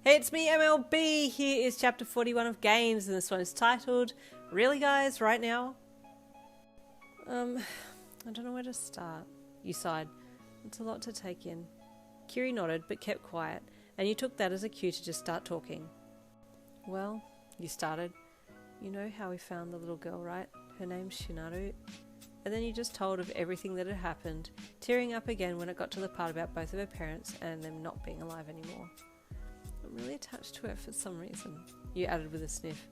Hey, it's me, MLB. Here is chapter 41 of Games, and this one is titled, Really Guys, Right Now? I don't know where to start. You sighed. It's a lot to take in. Kiri nodded, but kept quiet, and you took that as a cue to just start talking. Well, you started. You know how we found the little girl, right? Her name's Shinaru. And then you just told of everything that had happened, tearing up again when it got to the part about both of her parents and them not being alive anymore. I'm really attached to her for some reason, you added with a sniff.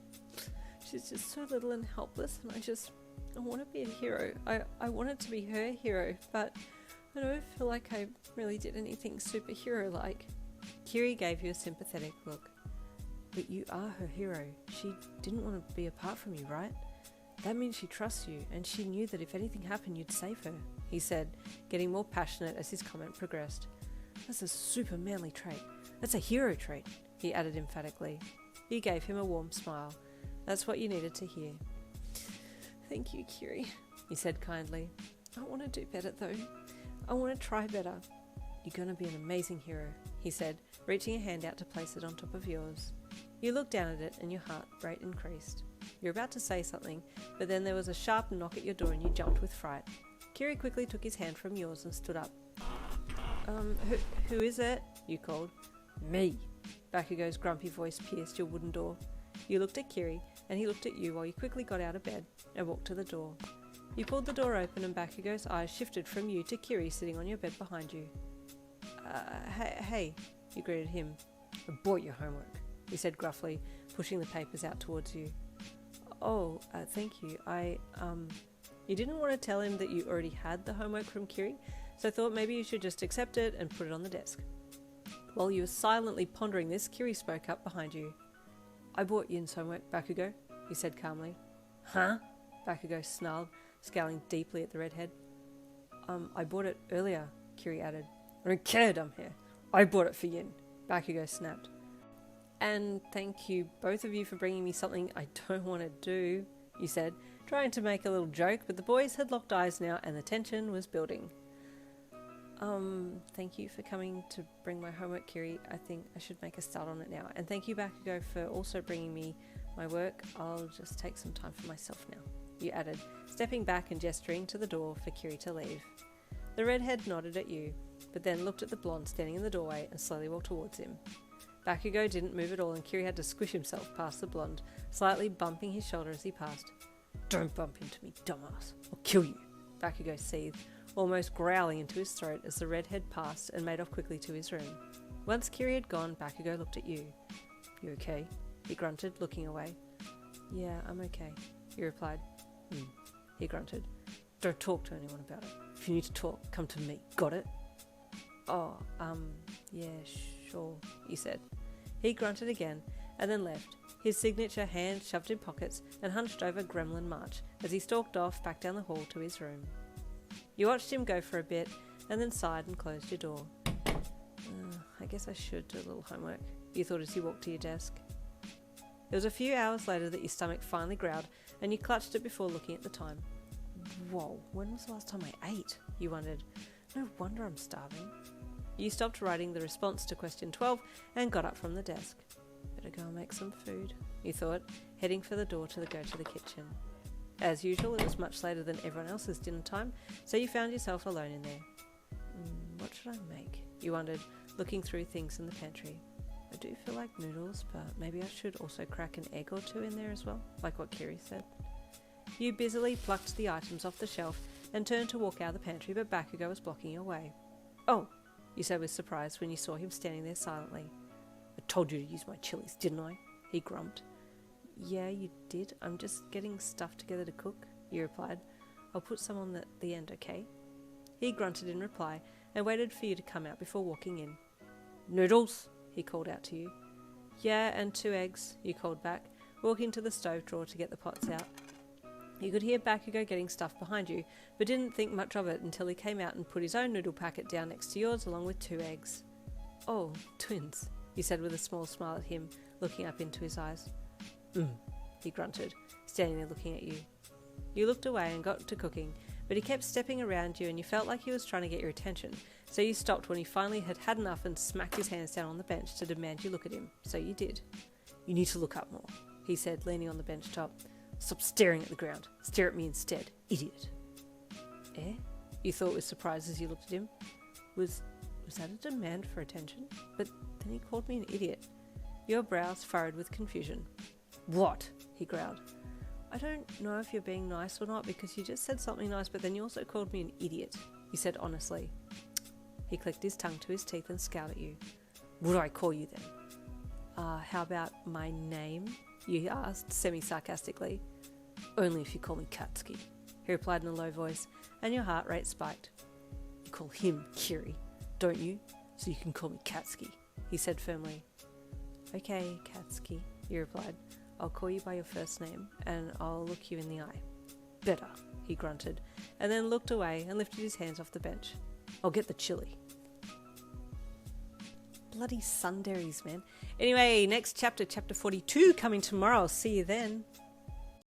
She's just so little and helpless, and I want to be a hero. I wanted to be her hero, but I don't feel like I really did anything superhero-like. Kiri gave you a sympathetic look. But you are her hero. She didn't want to be apart from you, right? That means she trusts you, and she knew that if anything happened, you'd save her, he said, getting more passionate as his comment progressed. That's a super manly trait. That's a hero trait, he added emphatically. You gave him a warm smile. That's what you needed to hear. Thank you, Kiri, he said kindly. I want to do better, though. I want to try better. You're going to be an amazing hero, he said, reaching a hand out to place it on top of yours. You looked down at it and your heart rate increased. You were about to say something, but then there was a sharp knock at your door and you jumped with fright. Kiri quickly took his hand from yours and stood up. Who is it? You called. Me. Bakugo's grumpy voice pierced your wooden door. You looked at Kiri, and he looked at you while you quickly got out of bed and walked to the door. You pulled the door open and Bakugo's eyes shifted from you to Kiri sitting on your bed behind you. Hey, you greeted him. I bought your homework, he said gruffly, pushing the papers out towards you. Oh, thank you. You didn't want to tell him that you already had the homework from Kiri, so I thought maybe you should just accept it and put it on the desk. While you were silently pondering this, Kiri spoke up behind you. I bought Yin's homework, Bakugo, he said calmly. Huh? Bakugo snarled, scowling deeply at the redhead. I bought it earlier, Kiri added. I don't care, dumbhair. I bought it for Yin, Bakugo snapped. And thank you, both of you, for bringing me something I don't want to do, you said, trying to make a little joke, but the boys had locked eyes now and the tension was building. Thank you for coming to bring my homework, Kiri. I think I should make a start on it now. And thank you, Bakugo, for also bringing me my work. I'll just take some time for myself now, you added, stepping back and gesturing to the door for Kiri to leave. The redhead nodded at you, but then looked at the blonde standing in the doorway and slowly walked towards him. Bakugo didn't move at all and Kiri had to squish himself past the blonde, slightly bumping his shoulder as he passed. Don't bump into me, dumbass. I'll kill you, Bakugo seethed, almost growling into his throat as the redhead passed and made off quickly to his room. Once Kiri had gone, Bakugo looked at you. You okay? He grunted, looking away. Yeah, I'm okay, you replied. He grunted. Don't talk to anyone about it. If you need to talk, come to me. Got it? Oh, yeah, sure, you said. He grunted again and then left, his signature hand shoved in pockets and hunched over Gremlin March as he stalked off back down the hall to his room. You watched him go for a bit and then sighed and closed your door. I guess I should do a little homework, you thought as you walked to your desk. It was a few hours later that your stomach finally growled and you clutched it before looking at the time. Whoa, when was the last time I ate? You wondered. No wonder I'm starving. You stopped writing the response to question 12 and got up from the desk. Better go and make some food, you thought, heading for the door to go to the kitchen. As usual, it was much later than everyone else's dinner time, so you found yourself alone in there. What should I make? You wondered, looking through things in the pantry. I do feel like noodles, but maybe I should also crack an egg or two in there as well, like what Kiri said. You busily plucked the items off the shelf and turned to walk out of the pantry, but Bakugo was blocking your way. Oh, you said with surprise when you saw him standing there silently. I told you to use my chilies, didn't I? He grumped. Yeah, you did. I'm just getting stuff together to cook, you replied. I'll put some on the end, okay? He grunted in reply and waited for you to come out before walking in. Noodles, he called out to you. Yeah, and 2 eggs, you called back, walking to the stove drawer to get the pots out. You could hear Bakugo getting stuff behind you, but didn't think much of it until he came out and put his own noodle packet down next to yours along with 2 eggs. Oh, twins, you said with a small smile at him, looking up into his eyes. He grunted, standing there looking at you. You looked away and got to cooking, but he kept stepping around you and you felt like he was trying to get your attention. So you stopped when he finally had had enough and smacked his hands down on the bench to demand you look at him. So you did. "You need to look up more," he said, leaning on the bench top. "Stop staring at the ground. Stare at me instead, idiot." "Eh?" you thought with surprise as you looked at him. Was that a demand for attention? But then he called me an idiot. Your brows furrowed with confusion. "What?" he growled. "I don't know if you're being nice or not because you just said something nice, but then you also called me an idiot," you said honestly. He clicked his tongue to his teeth and scowled at you. "What do I call you then?" How about my name?" you asked semi-sarcastically. "Only if you call me Katsuki," he replied in a low voice, and your heart rate spiked. "You call him Kiri, don't you? So you can call me Katsuki," he said firmly. "Okay, Katsuki," you replied. "I'll call you by your first name, and I'll look you in the eye." "Better," he grunted, and then looked away and lifted his hands off the bench. "I'll get the chili." Bloody sundays, man. Anyway, next chapter, chapter 42, coming tomorrow. I'll see you then.